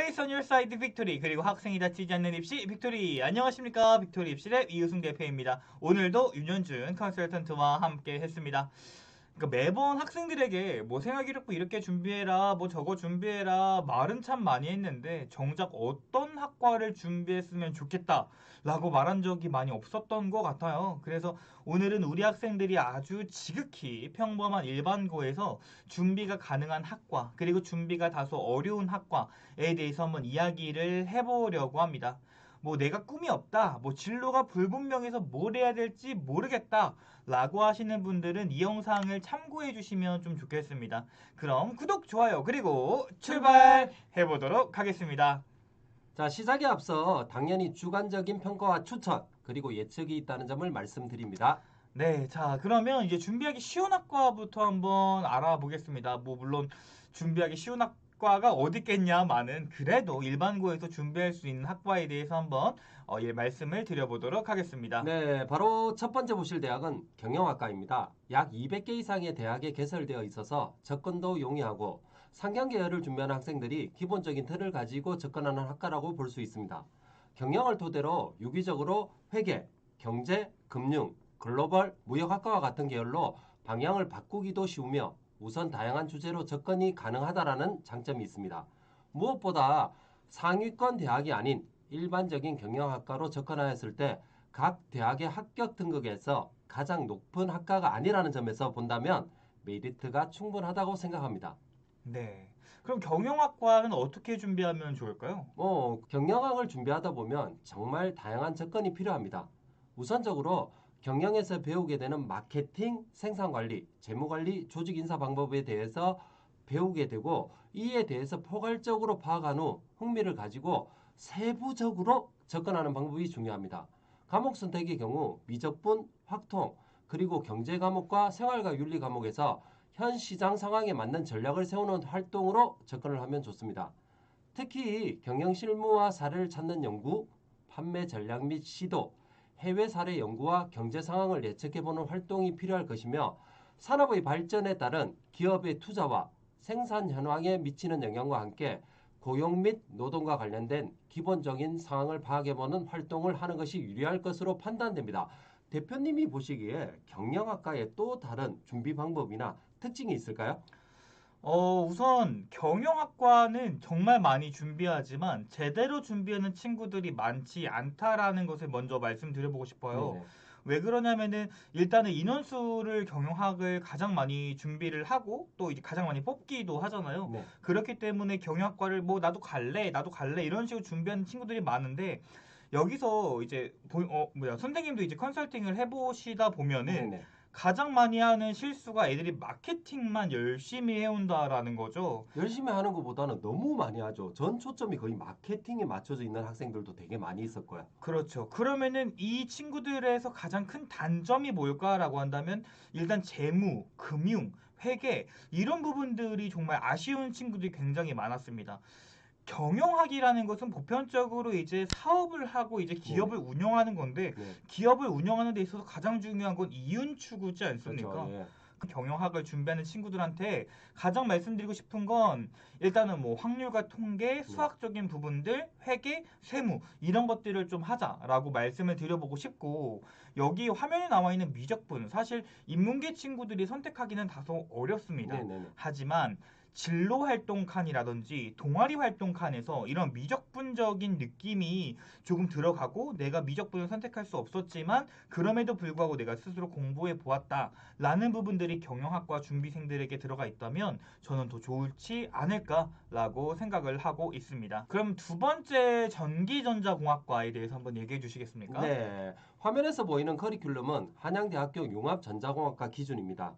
Always on your side 빅토리 그리고 학생이 다치지 않는 입시 빅토리. 안녕하십니까, 빅토리 입시랩 이우승 대표입니다. 오늘도 윤현준 컨설턴트와 함께 했습니다. 그러니까 매번 학생들에게 뭐 생활기록부 이렇게 준비해라, 뭐 저거 준비해라 말은 참 많이 했는데 정작 어떤 학과를 준비했으면 좋겠다 라고 말한 적이 많이 없었던 것 같아요. 그래서 오늘은 우리 학생들이 아주 지극히 평범한 일반고에서 준비가 가능한 학과, 그리고 준비가 다소 어려운 학과에 대해서 한번 이야기를 해보려고 합니다. 뭐 내가 꿈이 없다, 뭐 진로가 불분명해서 뭘 해야 될지 모르겠다 라고 하시는 분들은 이 영상을 참고해 주시면 좀 좋겠습니다. 그럼 구독, 좋아요, 그리고 출발해보도록 하겠습니다. 자, 시작에 앞서 당연히 주관적인 평가와 추천 그리고 예측이 있다는 점을 말씀드립니다. 네, 자, 그러면 이제 준비하기 쉬운 학과부터 한번 알아보겠습니다. 뭐, 물론, 준비하기 쉬운 학과가 어디 있겠냐마는 그래도 일반고에서 준비할 수 있는 학과에 대해서 한번 말씀을 드려보도록 하겠습니다. 네, 바로 첫 번째 보실 대학은 경영학과입니다. 약 200개 이상의 대학에 개설되어 있어서 접근도 용이하고 상경 계열을 준비하는 학생들이 기본적인 틀을 가지고 접근하는 학과라고 볼 수 있습니다. 경영을 토대로 유기적으로 회계, 경제, 금융, 글로벌, 무역학과와 같은 계열로 방향을 바꾸기도 쉬우며 우선 다양한 주제로 접근이 가능하다라는 장점이 있습니다. 무엇보다 상위권 대학이 아닌 일반적인 경영학과로 접근하였을 때 각 대학의 합격 등급에서 가장 높은 학과가 아니라는 점에서 본다면 메리트가 충분하다고 생각합니다. 네. 그럼 경영학과는 어떻게 준비하면 좋을까요? 경영학을 준비하다 보면 정말 다양한 접근이 필요합니다. 우선적으로 경영에서 배우게 되는 마케팅, 생산관리, 재무관리, 조직인사 방법에 대해서 배우게 되고 이에 대해서 포괄적으로 파악한 후 흥미를 가지고 세부적으로 접근하는 방법이 중요합니다. 과목 선택의 경우 미적분, 확통, 그리고 경제 과목과 생활과 윤리 과목에서 현 시장 상황에 맞는 전략을 세우는 활동으로 접근을 하면 좋습니다. 특히 경영 실무와 사례를 찾는 연구, 판매 전략 및 시도, 해외 사례 연구와 경제 상황을 예측해보는 활동이 필요할 것이며 산업의 발전에 따른 기업의 투자와 생산 현황에 미치는 영향과 함께 고용 및 노동과 관련된 기본적인 상황을 파악해보는 활동을 하는 것이 유리할 것으로 판단됩니다. 대표님이 보시기에 경영학과의 또 다른 준비 방법이나 특징이 있을까요? 우선 경영학과는 정말 많이 준비하지만 제대로 준비하는 친구들이 많지 않다라는 것을 먼저 말씀드려보고 싶어요. 네네. 왜 그러냐면은 일단은 인원수를 경영학을 가장 많이 준비를 하고 또 이제 가장 많이 뽑기도 하잖아요. 네. 그렇기 때문에 경영학과를 뭐 나도 갈래 이런 식으로 준비하는 친구들이 많은데 여기서 이제 선생님도 이제 컨설팅을 해보시다 보면은 네네. 가장 많이 하는 실수가 애들이 마케팅만 열심히 해온다라는 거죠. 열심히 하는 것보다는 너무 많이 하죠. 전 초점이 거의 마케팅에 맞춰져 있는 학생들도 되게 많이 있을 거야. 그렇죠. 그러면은 이 친구들에서 가장 큰 단점이 뭘까라고 한다면 일단 재무, 금융, 회계 이런 부분들이 정말 아쉬운 친구들이 굉장히 많았습니다. 경영학이라는 것은 보편적으로 이제 사업을 하고 이제 기업을 운영하는 건데 네. 기업을 운영하는 데 있어서 가장 중요한 건 이윤 추구지 않습니까? 그렇죠. 예. 그 경영학을 준비하는 친구들한테 가장 말씀드리고 싶은 건 일단은 뭐 확률과 통계, 수학적인 부분들, 회계, 세무 이런 것들을 좀 하자라고 말씀을 드려보고 싶고 여기 화면에 나와 있는 미적분 사실 인문계 친구들이 선택하기는 다소 어렵습니다. 네네네. 하지만 진로 활동 칸이라든지 동아리 활동 칸에서 이런 미적분적인 느낌이 조금 들어가고 내가 미적분을 선택할 수 없었지만 그럼에도 불구하고 내가 스스로 공부해 보았다라는 부분들이 경영학과 준비생들에게 들어가 있다면 저는 더 좋지 않을까라고 생각을 하고 있습니다. 그럼 두 번째 전기전자공학과에 대해서 한번 얘기해 주시겠습니까? 네. 화면에서 보이는 커리큘럼은 한양대학교 융합전자공학과 기준입니다.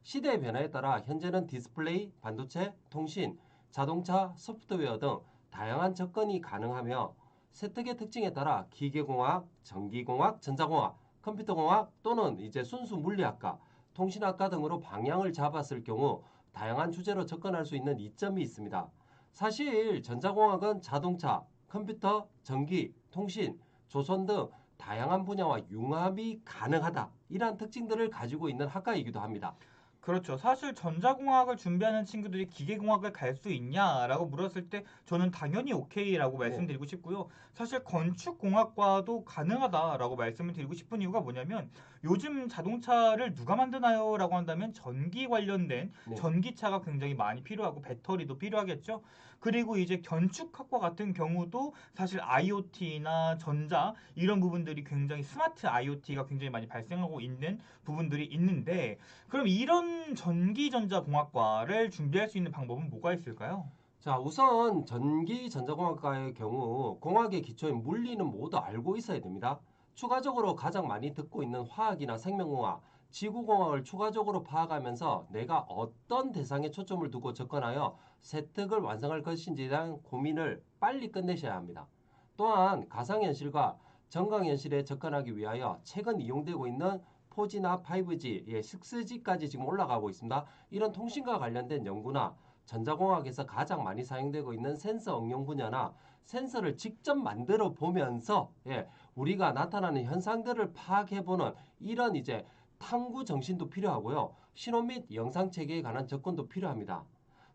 시대의 변화에 따라 현재는 디스플레이, 반도체, 통신, 자동차, 소프트웨어 등 다양한 접근이 가능하며 세특의 특징에 따라 기계공학, 전기공학, 전자공학, 컴퓨터공학 또는 이제 순수 물리학과, 통신학과 등으로 방향을 잡았을 경우 다양한 주제로 접근할 수 있는 이점이 있습니다. 사실 전자공학은 자동차, 컴퓨터, 전기, 통신, 조선 등 다양한 분야와 융합이 가능하다. 이러한 특징들을 가지고 있는 학과이기도 합니다. 그렇죠. 사실 전자공학을 준비하는 친구들이 기계공학을 갈 수 있냐라고 물었을 때 저는 당연히 오케이라고 네. 말씀드리고 싶고요. 사실 건축공학과도 가능하다라고 말씀을 드리고 싶은 이유가 뭐냐면 요즘 자동차를 누가 만드나요라고 한다면 전기 관련된 네. 전기차가 굉장히 많이 필요하고 배터리도 필요하겠죠. 그리고 이제 건축학과 같은 경우도 사실 IoT나 전자 이런 부분들이 굉장히 스마트 IoT가 굉장히 많이 발생하고 있는 부분들이 있는데 그럼 이런 전기전자공학과를 준비할 수 있는 방법은 뭐가 있을까요? 자, 우선 전기전자공학과의 경우 공학의 기초인 물리는 모두 알고 있어야 됩니다. 추가적으로 가장 많이 듣고 있는 화학이나 생명공학, 지구공학을 추가적으로 파악하면서 내가 어떤 대상에 초점을 두고 접근하여 세특을 완성할 것인지에 대한 고민을 빨리 끝내셔야 합니다. 또한 가상현실과 정강현실에 접근하기 위하여 최근 이용되고 있는 4G나 5G, 6G까지 지금 올라가고 있습니다. 이런 통신과 관련된 연구나 전자공학에서 가장 많이 사용되고 있는 센서 응용 분야나 센서를 직접 만들어 보면서 우리가 나타나는 현상들을 파악해보는 이런 이제 탐구 정신도 필요하고요. 신호 및 영상 체계에 관한 접근도 필요합니다.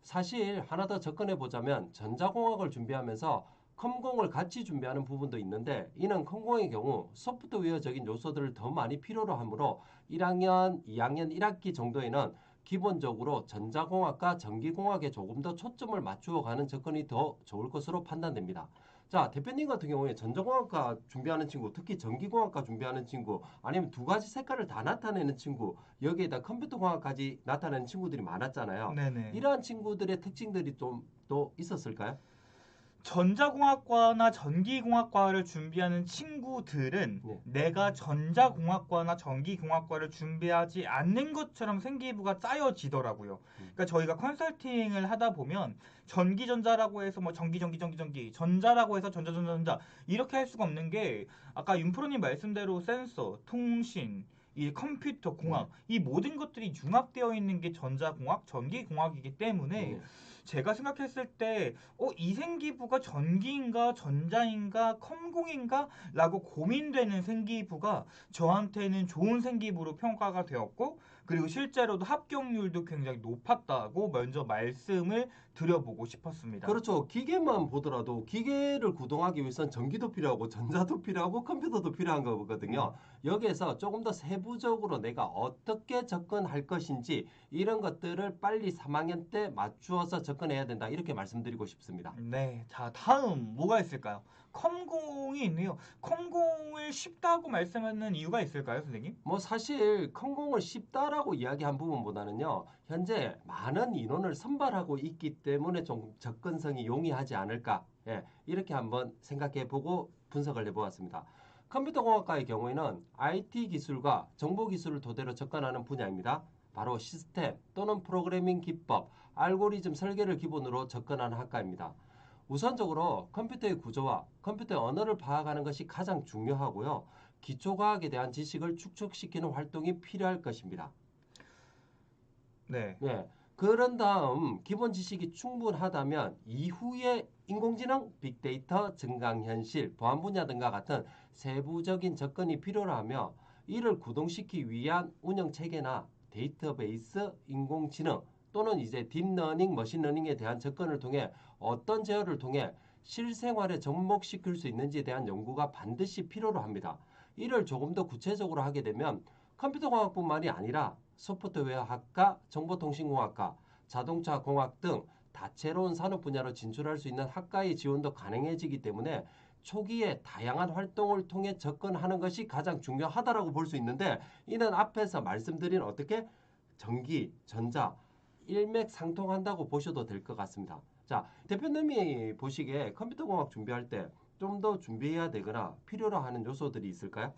사실 하나 더 접근해 보자면 전자공학을 준비하면서 컴공을 같이 준비하는 부분도 있는데 이는 컴공의 경우 소프트웨어적인 요소들을 더 많이 필요로 하므로 1학년, 2학년 1학기 정도에는 기본적으로 전자공학과 전기공학에 조금 더 초점을 맞추어 가는 접근이 더 좋을 것으로 판단됩니다. 자, 대표님 같은 경우에 전자공학과 준비하는 친구, 특히 전기공학과 준비하는 친구, 아니면 두 가지 색깔을 다 나타내는 친구, 여기에다 컴퓨터공학까지 나타내는 친구들이 많았잖아요. 네네. 이러한 친구들의 특징들이 좀 또 있었을까요? 전자공학과나 전기공학과를 준비하는 친구들은 네. 내가 전자공학과나 전기공학과를 준비하지 않는 것처럼 생기부가 짜여지더라고요. 음. 그러니까 저희가 컨설팅을 하다 보면 전기전자라고 해서 뭐 전기, 전자라고 해서 전자 이렇게 할 수가 없는 게 아까 윤프로님 말씀대로 센서, 통신, 이 컴퓨터 네. 공학 이 모든 것들이 융합되어 있는 게 전자공학, 전기공학이기 때문에 네. 제가 생각했을 때 이 생기부가 전기인가 전자인가 컴공인가 라고 고민되는 생기부가 저한테는 좋은 생기부로 평가가 되었고 그리고 실제로도 합격률도 굉장히 높았다고 먼저 말씀을 드려보고 싶었습니다. 그렇죠. 기계만 보더라도 기계를 구동하기 위해선 전기도 필요하고 전자도 필요하고 컴퓨터도 필요한 거거든요. 여기에서 조금 더 세부적으로 내가 어떻게 접근할 것인지 이런 것들을 빨리 3학년 때 맞추어서 접근해야 된다. 이렇게 말씀드리고 싶습니다. 네, 자 다음 뭐가 있을까요? 컴공이 있네요. 컴공을 쉽다고 말씀하는 이유가 있을까요, 선생님? 뭐 사실 컴공을 쉽다라고 이야기한 부분보다는요. 현재 많은 인원을 선발하고 있기 때문에 좀 접근성이 용이하지 않을까. 이렇게 한번 생각해 보고 분석을 해 보았습니다. 컴퓨터공학과의 경우에는 IT 기술과 정보 기술을 토대로 접근하는 분야입니다. 바로 시스템 또는 프로그래밍 기법, 알고리즘 설계를 기본으로 접근하는 학과입니다. 우선적으로 컴퓨터의 구조와 컴퓨터의 언어를 파악하는 것이 가장 중요하고요. 기초과학에 대한 지식을 축적시키는 활동이 필요할 것입니다. 네. 네. 그런 다음 기본 지식이 충분하다면 이후에 인공지능, 빅데이터, 증강현실, 보안 분야 등과 같은 세부적인 접근이 필요하며 이를 구동시키기 위한 운영 체계나 데이터베이스, 인공지능 또는 이제 딥러닝, 머신러닝에 대한 접근을 통해 어떤 제어를 통해 실생활에 접목시킬 수 있는지에 대한 연구가 반드시 필요로 합니다. 이를 조금 더 구체적으로 하게 되면 컴퓨터공학뿐만이 아니라 소프트웨어학과, 정보통신공학과, 자동차공학 등 다채로운 산업 분야로 진출할 수 있는 학과의 지원도 가능해지기 때문에 초기에 다양한 활동을 통해 접근하는 것이 가장 중요하다라고 볼 수 있는데 이는 앞에서 말씀드린 어떻게 전기, 전자 일맥상통한다고 보셔도 될 것 같습니다. 자, 대표님이 보시기에 컴퓨터공학 준비할 때 좀 더 준비해야 되거나 필요로 하는 요소들이 있을까요?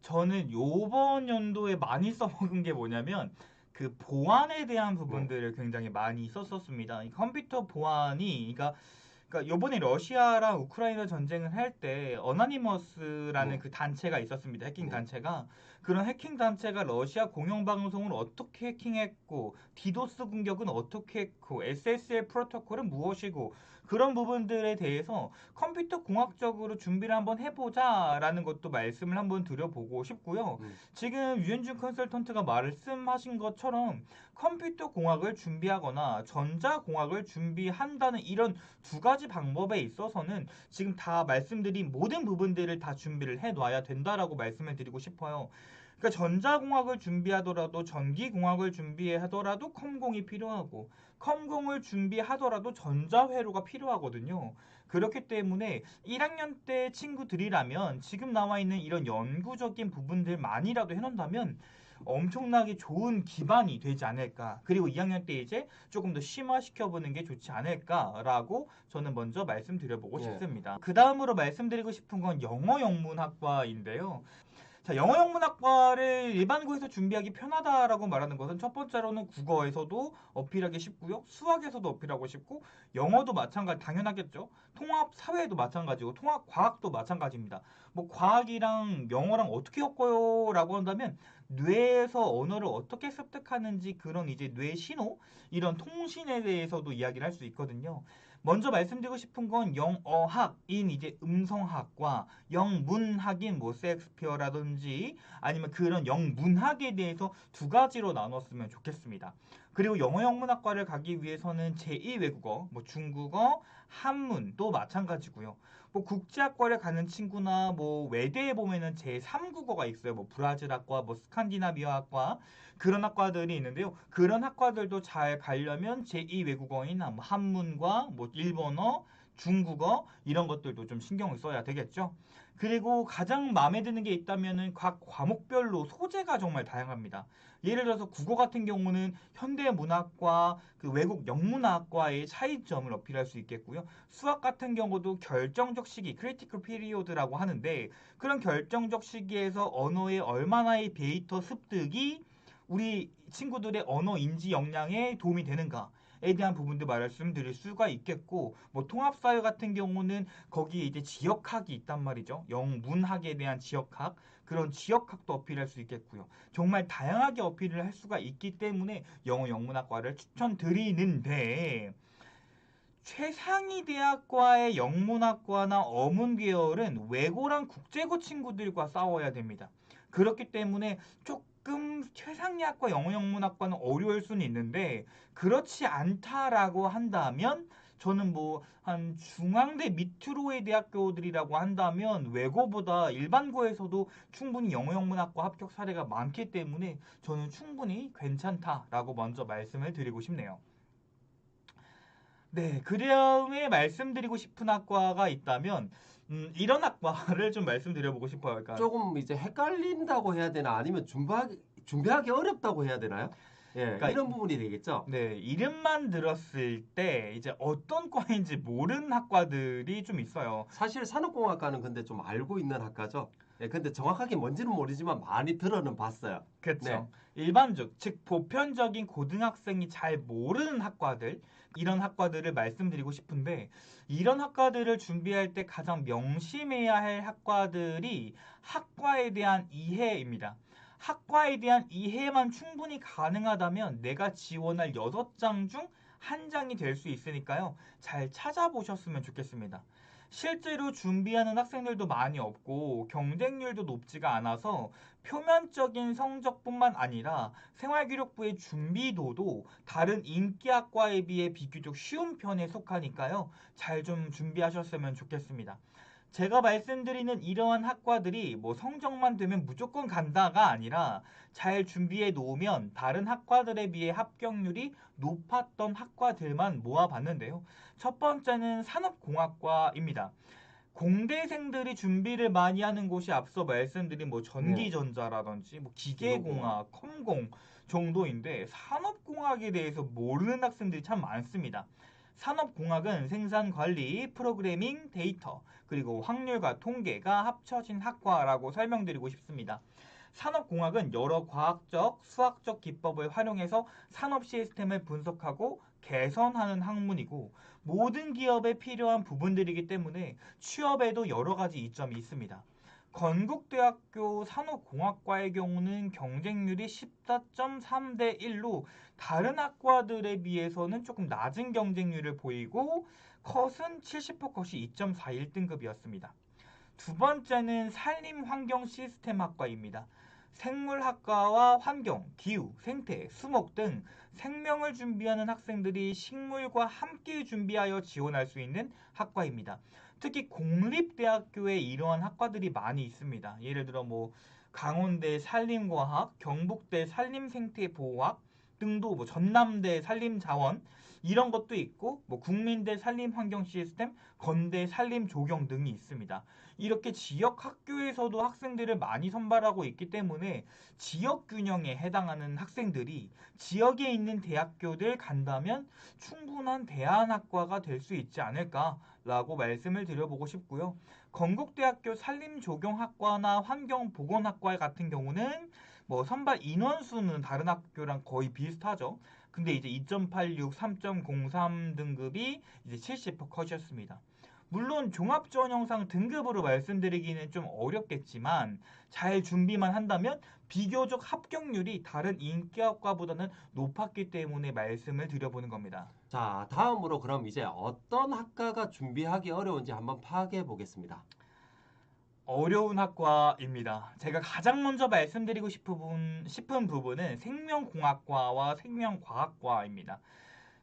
저는 요번 연도에 많이 써먹은 게 뭐냐면 그 보안에 대한 네, 부분들을 굉장히 많이 썼었습니다. 이 컴퓨터 보안이 그러니까 요번에 러시아랑 우크라이나 전쟁을 할 때 어나니머스라는 네, 그 단체가 있었습니다. 해킹 네, 단체가. 그런 해킹 단체가 러시아 공영방송을 어떻게 해킹했고, 디도스 공격은 어떻게 했고, SSL 프로토콜은 무엇이고, 그런 부분들에 대해서 컴퓨터 공학적으로 준비를 한번 해보자라는 것도 말씀을 한번 드려보고 싶고요. 지금 유현준 컨설턴트가 말씀하신 것처럼 컴퓨터 공학을 준비하거나 전자공학을 준비한다는 이런 두 가지 방법에 있어서는 지금 다 말씀드린 모든 부분들을 다 준비를 해놔야 된다라고 말씀을 드리고 싶어요. 그러니까 전자공학을 준비하더라도 전기공학을 준비하더라도 컴공이 필요하고 컴공을 준비하더라도 전자회로가 필요하거든요. 그렇기 때문에 1학년 때 친구들이라면 지금 나와 있는 이런 연구적인 부분들만이라도 해놓는다면 엄청나게 좋은 기반이 되지 않을까. 그리고 2학년 때 이제 조금 더 심화시켜보는 게 좋지 않을까라고 저는 먼저 말씀드려보고 예. 싶습니다. 그 다음으로 말씀드리고 싶은 건 영어 영문학과인데요. 자, 영어 영문학과를 일반고에서 준비하기 편하다라고 말하는 것은 첫 번째로는 국어에서도 어필하기 쉽고요. 수학에서도 어필하고 쉽고 영어도 마찬가지 당연하겠죠. 통합 사회도 마찬가지고 통합 과학도 마찬가지입니다. 뭐 과학이랑 영어랑 어떻게 엮어요? 라고 한다면 뇌에서 언어를 어떻게 습득하는지 그런 이제 뇌 신호 이런 통신에 대해서도 이야기를 할 수 있거든요. 먼저 말씀드리고 싶은 건 영어학인 이제 음성학과 영문학인 뭐 셰익스피어라든지 아니면 그런 영문학에 대해서 두 가지로 나눴으면 좋겠습니다. 그리고 영어 영문학과를 가기 위해서는 제2외국어, 뭐 중국어, 한문도 마찬가지고요. 뭐 국제학과를 가는 친구나 뭐 외대에 보면은 제3국어가 있어요. 뭐 브라질학과, 뭐 스칸디나비아학과 그런 학과들이 있는데요. 그런 학과들도 잘 가려면 제2외국어인 뭐 한문과 뭐 일본어, 중국어 이런 것들도 좀 신경을 써야 되겠죠. 그리고 가장 마음에 드는 게 있다면은 각 과목별로 소재가 정말 다양합니다. 예를 들어서 국어 같은 경우는 현대문학과 그 외국 영문학과의 차이점을 어필할 수 있겠고요. 수학 같은 경우도 결정적 시기, 크리티컬 피리오드라고 하는데 그런 결정적 시기에서 언어의 얼마나의 데이터 습득이 우리 친구들의 언어 인지 역량에 도움이 되는가에 대한 부분도 말씀드릴 수가 있겠고, 뭐 통합사회 같은 경우는 거기에 이제 지역학이 있단 말이죠. 영문학에 대한 지역학, 그런 지역학도 어필할 수 있겠고요. 정말 다양하게 어필을 할 수가 있기 때문에 영어 영문학과를 추천드리는데, 최상위 대학과의 영문학과나 어문 계열은 외고랑 국제고 친구들과 싸워야 됩니다. 그렇기 때문에 조금 최상위 학과 영어 영문학과는 어려울 수는 있는데 그렇지 않다라고 한다면 저는 뭐 한 중앙대 밑으로의 대학교들이라고 한다면 외고보다 일반고에서도 충분히 영어 영문학과 합격 사례가 많기 때문에 저는 충분히 괜찮다라고 먼저 말씀을 드리고 싶네요. 네, 그 다음에 말씀드리고 싶은 학과가 있다면 이런 학과를 좀 말씀드려보고 싶어요. 그러니까 조금 이제 헷갈린다고 해야 되나 아니면 준비하기 어렵다고 해야 되나요? 예, 그러니까 이런 부분이 되겠죠. 네, 이름만 들었을 때 이제 어떤 과인지 모르는 학과들이 좀 있어요. 사실 산업공학과는 근데 좀 알고 있는 학과죠. 예, 근데 정확하게 뭔지는 모르지만 많이 들어는 봤어요. 그렇죠. 네. 일반적, 즉 보편적인 고등학생이 잘 모르는 학과들, 이런 학과들을 말씀드리고 싶은데 이런 학과들을 준비할 때 가장 명심해야 할 학과들이 학과에 대한 이해입니다. 학과에 대한 이해만 충분히 가능하다면 내가 지원할 6장 중 한 장이 될 수 있으니까요. 잘 찾아보셨으면 좋겠습니다. 실제로 준비하는 학생들도 많이 없고 경쟁률도 높지가 않아서 표면적인 성적뿐만 아니라 생활기록부의 준비도도 다른 인기학과에 비해 비교적 쉬운 편에 속하니까요. 잘 좀 준비하셨으면 좋겠습니다. 제가 말씀드리는 이러한 학과들이 뭐 성적만 되면 무조건 간다가 아니라 잘 준비해 놓으면 다른 학과들에 비해 합격률이 높았던 학과들만 모아봤는데요. 첫 번째는 산업공학과입니다. 공대생들이 준비를 많이 하는 곳이 앞서 말씀드린 뭐 전기전자라든지 뭐 기계공학, 컴공 정도인데 산업공학에 대해서 모르는 학생들이 참 많습니다. 산업공학은 생산관리, 프로그래밍, 데이터, 그리고 확률과 통계가 합쳐진 학과라고 설명드리고 싶습니다. 산업공학은 여러 과학적, 수학적 기법을 활용해서 산업 시스템을 분석하고 개선하는 학문이고 모든 기업에 필요한 부분들이기 때문에 취업에도 여러 가지 이점이 있습니다. 건국대학교 산업공학과의 경우는 경쟁률이 14.3대 1로 다른 학과들에 비해서는 조금 낮은 경쟁률을 보이고 컷은 70% 컷이 2.41등급이었습니다. 두 번째는 산림환경시스템학과입니다. 생물학과와 환경, 기후, 생태, 수목 등 생명을 준비하는 학생들이 식물과 함께 준비하여 지원할 수 있는 학과입니다. 특히 공립대학교에 이러한 학과들이 많이 있습니다. 예를 들어 강원대 산림과학, 경북대 산림생태보호학 등도 전남대 산림자원 이런 것도 있고 국민대 산림환경시스템, 건대 산림조경 등이 있습니다. 이렇게 지역 학교에서도 학생들을 많이 선발하고 있기 때문에 지역 균형에 해당하는 학생들이 지역에 있는 대학교들 간다면 충분한 대안학과가 될 수 있지 않을까라고 말씀을 드려보고 싶고요. 건국대학교 산림조경학과나 환경보건학과 같은 경우는 선발 인원수는 다른 학교랑 거의 비슷하죠. 근데 이제 2.86, 3.03 등급이 이제 70% 컷이었습니다. 물론 종합지원영상 등급으로 말씀드리기는 좀 어렵겠지만 잘 준비만 한다면 비교적 합격률이 다른 인기학과보다는 높았기 때문에 말씀을 드려보는 겁니다. 자, 다음으로 그럼 이제 어떤 학과가 준비하기 어려운지 한번 파악해 보겠습니다. 어려운 학과입니다. 제가 가장 먼저 말씀드리고 싶은 부분은 생명공학과와 생명과학과입니다.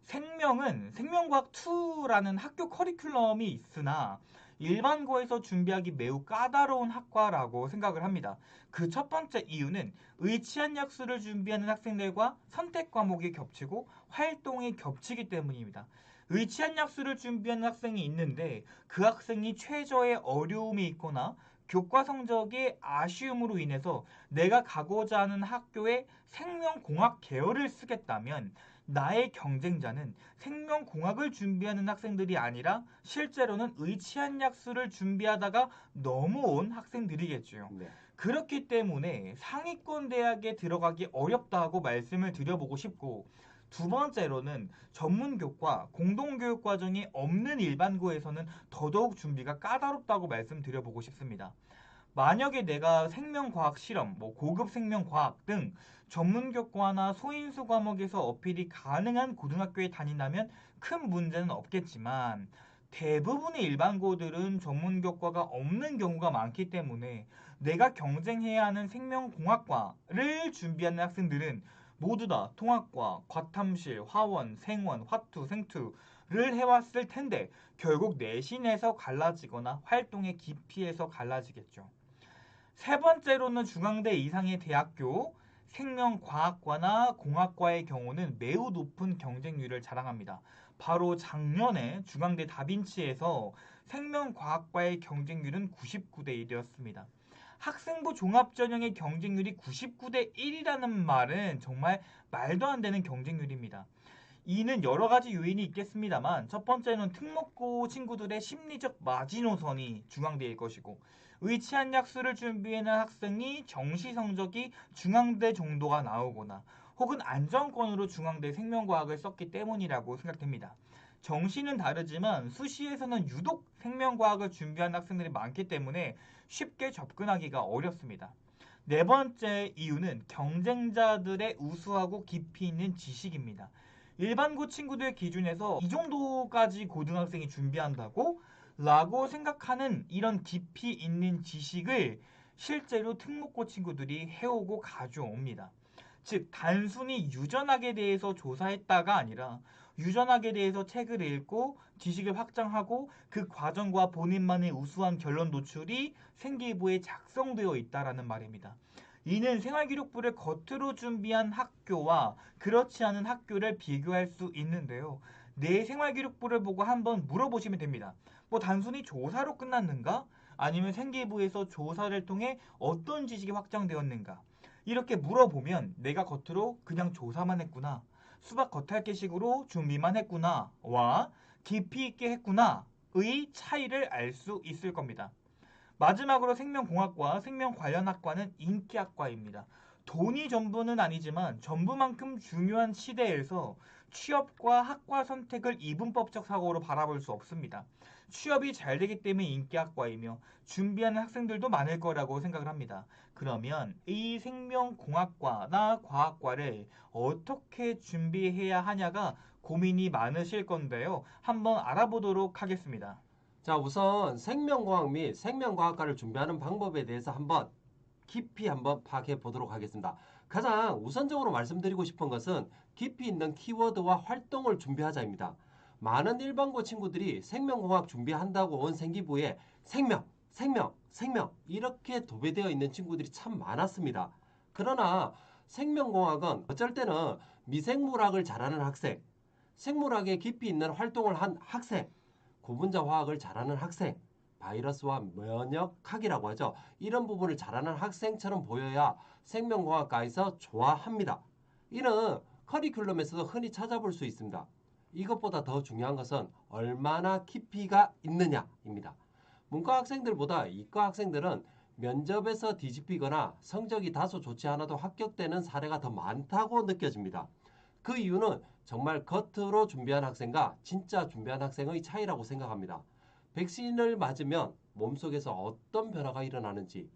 생명은 생명과학 2라는 학교 커리큘럼이 있으나 일반고에서 준비하기 매우 까다로운 학과라고 생각을 합니다. 그 첫 번째 이유는 의치한약수를 준비하는 학생들과 선택 과목이 겹치고 활동이 겹치기 때문입니다. 의치한약수를 준비하는 학생이 있는데 그 학생이 최저의 어려움이 있거나 교과 성적이 아쉬움으로 인해서 내가 가고자 하는 학교에 생명공학 계열을 쓰겠다면 나의 경쟁자는 생명공학을 준비하는 학생들이 아니라 실제로는 의치한약수를 준비하다가 넘어온 학생들이겠죠. 네. 그렇기 때문에 상위권 대학에 들어가기 어렵다고 말씀을 드려보고 싶고 두 번째로는 전문교과, 공동교육 과정이 없는 일반고에서는 더더욱 준비가 까다롭다고 말씀드려보고 싶습니다. 만약에 내가 생명과학 실험, 고급 생명과학 등 전문교과나 소인수 과목에서 어필이 가능한 고등학교에 다닌다면 큰 문제는 없겠지만 대부분의 일반고들은 전문교과가 없는 경우가 많기 때문에 내가 경쟁해야 하는 생명공학과를 준비하는 학생들은 모두 다 통합과, 과탐실, 화원, 생원, 화투, 생투를 해왔을 텐데 결국 내신에서 갈라지거나 활동의 깊이에서 갈라지겠죠. 세 번째로는 중앙대 이상의 대학교 생명과학과나 공학과의 경우는 매우 높은 경쟁률을 자랑합니다. 바로 작년에 중앙대 다빈치에서 생명과학과의 경쟁률은 99대 1이었습니다. 학생부 종합전형의 경쟁률이 99대 1이라는 말은 정말 말도 안 되는 경쟁률입니다. 이는 여러 가지 요인이 있겠습니다만 첫 번째는 특목고 친구들의 심리적 마지노선이 중앙대일 것이고 의치한약수를 준비하는 학생이 정시 성적이 중앙대 정도가 나오거나 혹은 안정권으로 중앙대 생명과학을 썼기 때문이라고 생각됩니다. 정시는 다르지만 수시에서는 유독 생명과학을 준비하는 학생들이 많기 때문에 쉽게 접근하기가 어렵습니다. 네 번째 이유는 경쟁자들의 우수하고 깊이 있는 지식입니다. 일반고 친구들 기준에서 이 정도까지 고등학생이 준비한다고? 라고 생각하는 이런 깊이 있는 지식을 실제로 특목고 친구들이 해오고 가져옵니다. 즉 단순히 유전학에 대해서 조사했다가 아니라 유전학에 대해서 책을 읽고 지식을 확장하고 그 과정과 본인만의 우수한 결론 노출이 생기부에 작성되어 있다라는 말입니다. 이는 생활기록부를 겉으로 준비한 학교와 그렇지 않은 학교를 비교할 수 있는데요. 내 생활기록부를 보고 한번 물어보시면 됩니다. 단순히 조사로 끝났는가? 아니면 생기부에서 조사를 통해 어떤 지식이 확장되었는가? 이렇게 물어보면 내가 겉으로 그냥 조사만 했구나. 수박 겉핥기식으로 준비만 했구나. 와 깊이 있게 했구나의 차이를 알 수 있을 겁니다. 마지막으로 생명공학과, 생명관련학과는 인기학과입니다. 돈이 전부는 아니지만 전부만큼 중요한 시대에서 취업과 학과 선택을 이분법적 사고로 바라볼 수 없습니다. 취업이 잘 되기 때문에 인기 학과이며 준비하는 학생들도 많을 거라고 생각을 합니다. 그러면 이 생명공학과나 과학과를 어떻게 준비해야 하냐가 고민이 많으실 건데요. 한번 알아보도록 하겠습니다. 자, 우선 생명공학 및 생명과학과를 준비하는 방법에 대해서 깊이 한번 파악해 보도록 하겠습니다. 가장 우선적으로 말씀드리고 싶은 것은 깊이 있는 키워드와 활동을 준비하자입니다. 많은 일반고 친구들이 생명공학 준비한다고 온 생기부에 생명 이렇게 도배되어 있는 친구들이 참 많았습니다. 그러나 생명공학은 어쩔 때는 미생물학을 잘하는 학생, 생물학에 깊이 있는 활동을 한 학생, 고분자 화학을 잘하는 학생, 바이러스와 면역학이라고 하죠. 이런 부분을 잘하는 학생처럼 보여야 생명공학과에서 좋아합니다. 이는 커리큘럼에서도 흔히 찾아볼 수 있습니다. 이것보다 더 중요한 것은 얼마나 깊이가 있느냐입니다. 문과 학생들보다 이과 학생들은 면접에서 뒤집히거나 성적이 다소 좋지 않아도 합격되는 사례가 더 많다고 느껴집니다. 그 이유는 정말 겉으로 준비한 학생과 진짜 준비한 학생의 차이라고 생각합니다. 백신을 맞으면 몸속에서 어떤 변화가 일어나는지,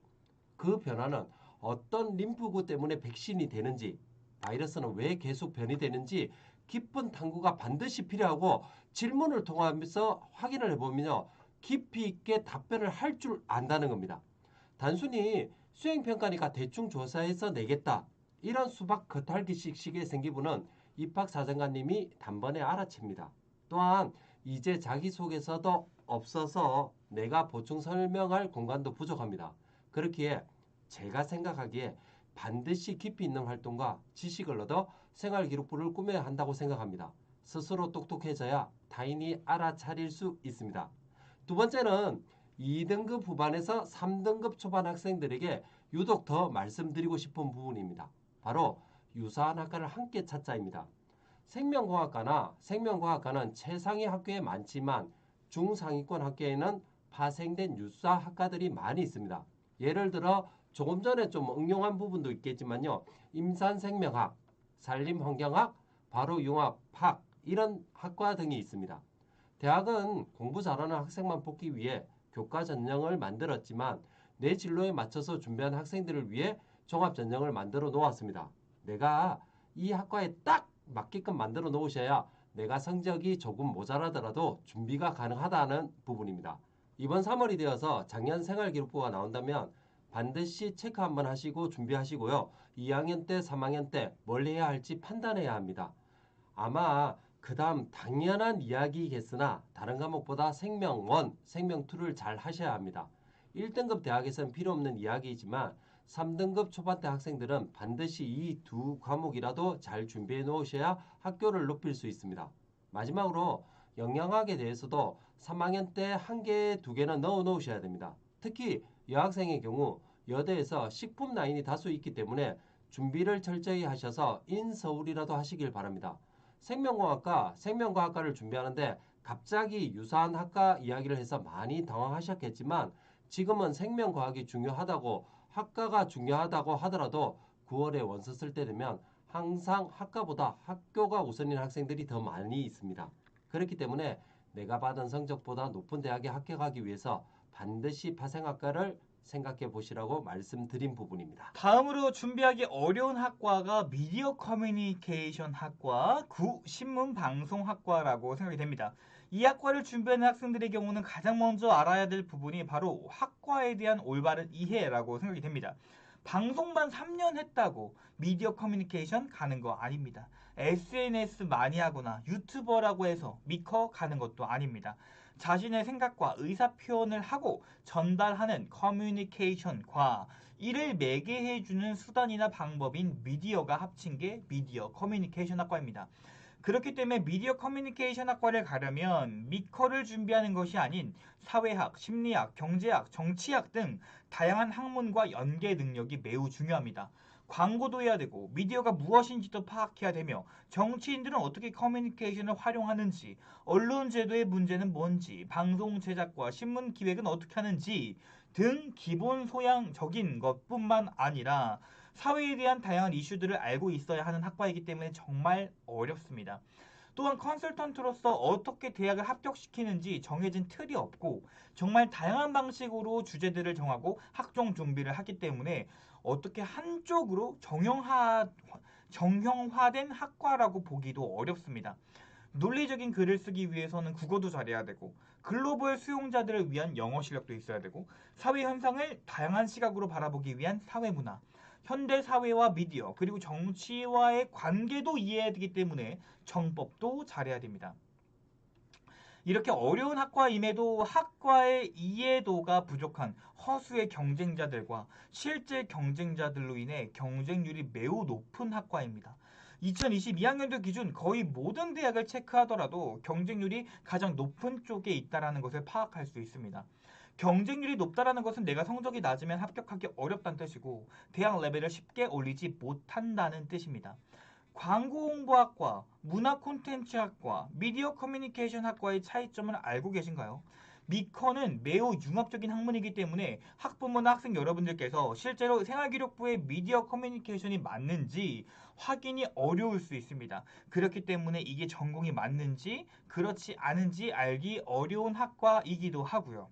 그 변화는 어떤 림프구 때문에 백신이 되는지, 바이러스는 왜 계속 변이되는지 깊은 탐구가 반드시 필요하고 질문을 통하면서 확인을 해보면요. 깊이 있게 답변을 할 줄 안다는 겁니다. 단순히 수행평가니까 대충 조사해서 내겠다. 이런 수박 겉핥기식의 생기부는 입학사정관님이 단번에 알아챕니다. 또한 이제 자기소개서도 없어서 내가 보충 설명할 공간도 부족합니다. 그렇기에 제가 생각하기에 반드시 깊이 있는 활동과 지식을 얻어 생활기록부를 꾸며야 한다고 생각합니다. 스스로 똑똑해져야 타인이 알아차릴 수 있습니다. 두 번째는 2등급 후반에서 3등급 초반 학생들에게 유독 더 말씀드리고 싶은 부분입니다. 바로 유사한 학과를 함께 찾자입니다. 생명공학과는 최상위 학교에 많지만 중상위권 학교에는 파생된 유사 학과들이 많이 있습니다. 예를 들어 조금 전에 좀 응용한 부분도 있겠지만요. 임산생명학, 산림환경학, 바로융합학 이런 학과 등이 있습니다. 대학은 공부 잘하는 학생만 뽑기 위해 교과 전형을 만들었지만 내 진로에 맞춰서 준비한 학생들을 위해 종합 전형을 만들어 놓았습니다. 내가 이 학과에 딱 맞게끔 만들어 놓으셔야 내가 성적이 조금 모자라더라도 준비가 가능하다는 부분입니다. 이번 3월이 되어서 작년 생활기록부가 나온다면 반드시 체크 한번 하시고 준비하시고요. 2학년 때, 3학년 때 뭘 해야 할지 판단해야 합니다. 아마 그 다음 당연한 이야기겠으나 다른 과목보다 생명 1, 생명 2를 잘 하셔야 합니다. 1등급 대학에서는 필요 없는 이야기이지만 3등급 초반대 학생들은 반드시 이 두 과목이라도 잘 준비해 놓으셔야 학교를 높일 수 있습니다. 마지막으로 영양학에 대해서도 3학년 때 1개, 2개는 넣어 놓으셔야 됩니다. 특히 여학생의 경우 여대에서 식품 라인이 다수 있기 때문에 준비를 철저히 하셔서 인서울이라도 하시길 바랍니다. 생명과학과를 준비하는데 갑자기 유사한 학과 이야기를 해서 많이 당황하셨겠지만 지금은 생명과학이 중요하다고 학과가 중요하다고 하더라도 9월에 원서 쓸 때 되면 항상 학과보다 학교가 우선인 학생들이 더 많이 있습니다. 그렇기 때문에 내가 받은 성적보다 높은 대학에 합격하기 위해서 반드시 파생학과를 생각해 보시라고 말씀드린 부분입니다. 다음으로 준비하기 어려운 학과가 미디어 커뮤니케이션 학과, 신문방송학과라고 생각이 됩니다. 이 학과를 준비하는 학생들의 경우는 가장 먼저 알아야 될 부분이 바로 학과에 대한 올바른 이해라고 생각이 됩니다. 방송만 3년 했다고 미디어 커뮤니케이션 가는 거 아닙니다. SNS 많이 하거나 유튜버라고 해서 미커 가는 것도 아닙니다. 자신의 생각과 의사 표현을 하고 전달하는 커뮤니케이션과 이를 매개해주는 수단이나 방법인 미디어가 합친 게 미디어 커뮤니케이션 학과입니다. 그렇기 때문에 미디어 커뮤니케이션 학과를 가려면 미커를 준비하는 것이 아닌 사회학, 심리학, 경제학, 정치학 등 다양한 학문과 연계 능력이 매우 중요합니다. 광고도 해야 되고 미디어가 무엇인지도 파악해야 되며 정치인들은 어떻게 커뮤니케이션을 활용하는지, 언론 제도의 문제는 뭔지, 방송 제작과 신문 기획은 어떻게 하는지 등 기본 소양적인 것뿐만 아니라 사회에 대한 다양한 이슈들을 알고 있어야 하는 학과이기 때문에 정말 어렵습니다. 또한 컨설턴트로서 어떻게 대학을 합격시키는지 정해진 틀이 없고 정말 다양한 방식으로 주제들을 정하고 학종 준비를 하기 때문에 어떻게 한쪽으로 정형화된 학과라고 보기도 어렵습니다. 논리적인 글을 쓰기 위해서는 국어도 잘해야 되고 글로벌 수용자들을 위한 영어 실력도 있어야 되고 사회 현상을 다양한 시각으로 바라보기 위한 사회 문화, 현대 사회와 미디어 그리고 정치와의 관계도 이해해야 되기 때문에 정법도 잘해야 됩니다. 이렇게 어려운 학과임에도 학과의 이해도가 부족한 허수의 경쟁자들과 실제 경쟁자들로 인해 경쟁률이 매우 높은 학과입니다. 2022학년도 기준 거의 모든 대학을 체크하더라도 경쟁률이 가장 높은 쪽에 있다는 것을 파악할 수 있습니다. 경쟁률이 높다는 것은 내가 성적이 낮으면 합격하기 어렵다는 뜻이고 대학 레벨을 쉽게 올리지 못한다는 뜻입니다. 광고홍보학과, 문화콘텐츠학과, 미디어 커뮤니케이션 학과의 차이점을 알고 계신가요? 미커는 매우 융합적인 학문이기 때문에 학부모나 학생 여러분들께서 실제로 생활기록부의 미디어 커뮤니케이션이 맞는지 확인이 어려울 수 있습니다. 그렇기 때문에 이게 전공이 맞는지 그렇지 않은지 알기 어려운 학과이기도 하고요.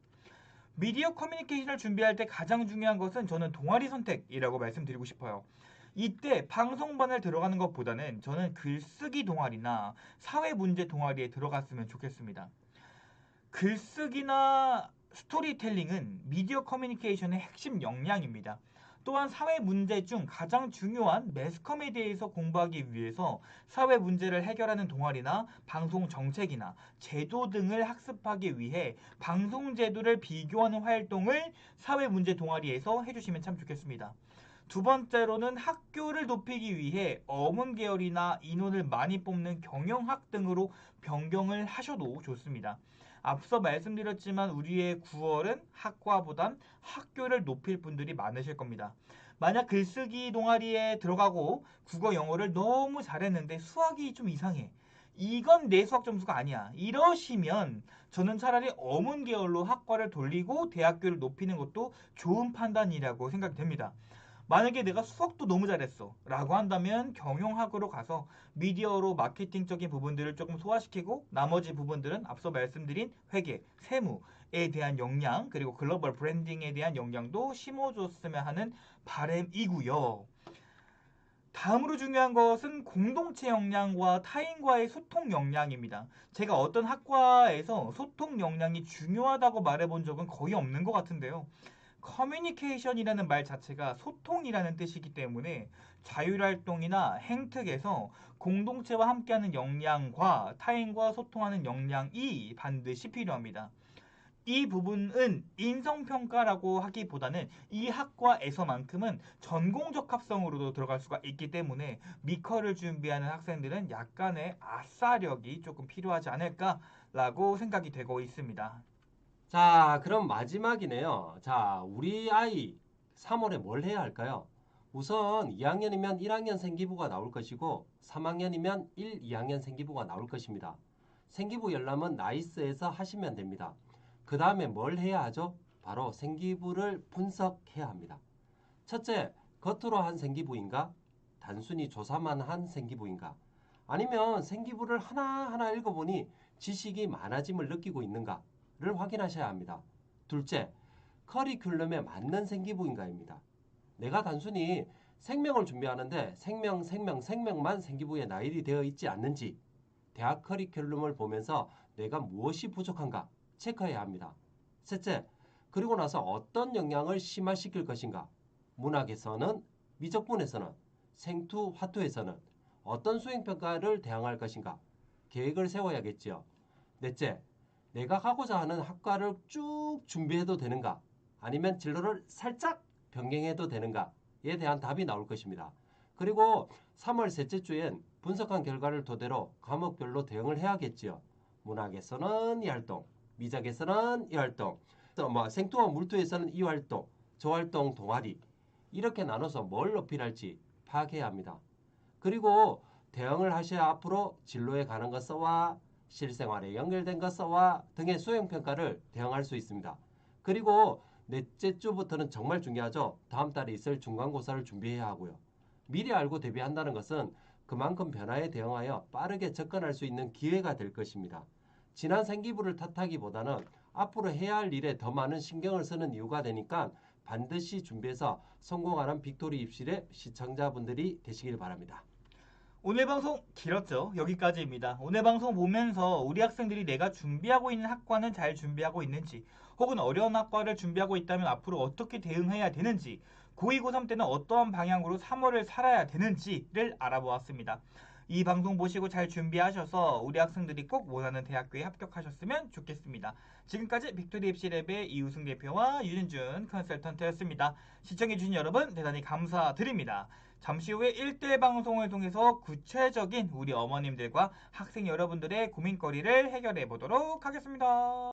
미디어 커뮤니케이션을 준비할 때 가장 중요한 것은 저는 동아리 선택이라고 말씀드리고 싶어요. 이때 방송반을 들어가는 것보다는 저는 글쓰기 동아리나 사회문제 동아리에 들어갔으면 좋겠습니다. 글쓰기나 스토리텔링은 미디어 커뮤니케이션의 핵심 역량입니다. 또한 사회 문제 중 가장 중요한 매스컴에 대해서 공부하기 위해서 사회 문제를 해결하는 동아리나 방송 정책이나 제도 등을 학습하기 위해 방송 제도를 비교하는 활동을 사회 문제 동아리에서 해주시면 참 좋겠습니다. 두 번째로는 학교를 높이기 위해 어문 계열이나 인원을 많이 뽑는 경영학 등으로 변경을 하셔도 좋습니다. 앞서 말씀드렸지만 우리의 9월은 학과보단 학교를 높일 분들이 많으실 겁니다. 만약 글쓰기 동아리에 들어가고 국어 영어를 너무 잘했는데 수학이 좀 이상해. 이건 내 수학 점수가 아니야. 이러시면 저는 차라리 어문 계열로 학과를 돌리고 대학교를 높이는 것도 좋은 판단이라고 생각됩니다. 만약에 내가 수학도 너무 잘했어 라고 한다면 경영학으로 가서 미디어로 마케팅적인 부분들을 조금 소화시키고 나머지 부분들은 앞서 말씀드린 회계, 세무에 대한 역량 그리고 글로벌 브랜딩에 대한 역량도 심어줬으면 하는 바람이고요. 다음으로 중요한 것은 공동체 역량과 타인과의 소통 역량입니다. 제가 어떤 학과에서 소통 역량이 중요하다고 말해본 적은 거의 없는 것 같은데요. 커뮤니케이션이라는 말 자체가 소통이라는 뜻이기 때문에 자율활동이나 행특에서 공동체와 함께하는 역량과 타인과 소통하는 역량이 반드시 필요합니다. 이 부분은 인성평가라고 하기보다는 이 학과에서만큼은 전공적 합성으로도 들어갈 수가 있기 때문에 미커를 준비하는 학생들은 약간의 아싸력이 조금 필요하지 않을까라고 생각이 되고 있습니다. 자, 그럼 마지막이네요. 자, 우리 아이 3월에 뭘 해야 할까요? 우선 2학년이면 1학년 생기부가 나올 것이고 3학년이면 1, 2학년 생기부가 나올 것입니다. 생기부 열람은 나이스에서 하시면 됩니다. 그 다음에 뭘 해야 하죠? 바로 생기부를 분석해야 합니다. 첫째, 겉으로 한 생기부인가? 단순히 조사만 한 생기부인가? 아니면 생기부를 하나하나 읽어보니 지식이 많아짐을 느끼고 있는가? 를 확인하셔야 합니다. 둘째, 커리큘럼에 맞는 생기부인가입니다. 내가 단순히 생명을 준비하는데 생명만 생기부에 나열이 되어 있지 않는지 대학 커리큘럼을 보면서 내가 무엇이 부족한가 체크해야 합니다. 셋째, 그리고 나서 어떤 영향을 심화시킬 것인가 문학에서는 미적분에서는 생투, 화투에서는 어떤 수행평가를 대항할 것인가 계획을 세워야겠지요. 넷째, 내가 가고자 하는 학과를 쭉 준비해도 되는가 아니면 진로를 살짝 변경해도 되는가에 대한 답이 나올 것입니다. 그리고 3월 셋째 주엔 분석한 결과를 토대로 과목별로 대응을 해야겠지요. 문학에서는 이 활동, 미적에서는 이 활동, 생투와 물투에서는 이 활동, 저 활동 동아리 이렇게 나눠서 뭘 어필할지 파악해야 합니다. 그리고 대응을 하셔야 앞으로 진로에 가는 것과 실생활에 연결된 것과 등의 수행평가를 대응할 수 있습니다. 그리고 넷째 주부터는 정말 중요하죠. 다음 달에 있을 중간고사를 준비해야 하고요. 미리 알고 대비한다는 것은 그만큼 변화에 대응하여 빠르게 접근할 수 있는 기회가 될 것입니다. 지난 생기부를 탓하기보다는 앞으로 해야 할 일에 더 많은 신경을 쓰는 이유가 되니까 반드시 준비해서 성공하는 빅토리 입실의 시청자분들이 되시길 바랍니다. 오늘 방송 길었죠? 여기까지입니다. 오늘 방송 보면서 우리 학생들이 내가 준비하고 있는 학과는 잘 준비하고 있는지, 혹은 어려운 학과를 준비하고 있다면 앞으로 어떻게 대응해야 되는지, 고2, 고3 때는 어떠한 방향으로 3월을 살아야 되는지를 알아보았습니다. 이 방송 보시고 잘 준비하셔서 우리 학생들이 꼭 원하는 대학교에 합격하셨으면 좋겠습니다. 지금까지 빅토리 입시랩의 이우승 대표와 유진준 컨설턴트였습니다. 시청해주신 여러분 대단히 감사드립니다. 잠시 후에 1대 방송을 통해서 구체적인 우리 어머님들과 학생 여러분들의 고민거리를 해결해 보도록 하겠습니다.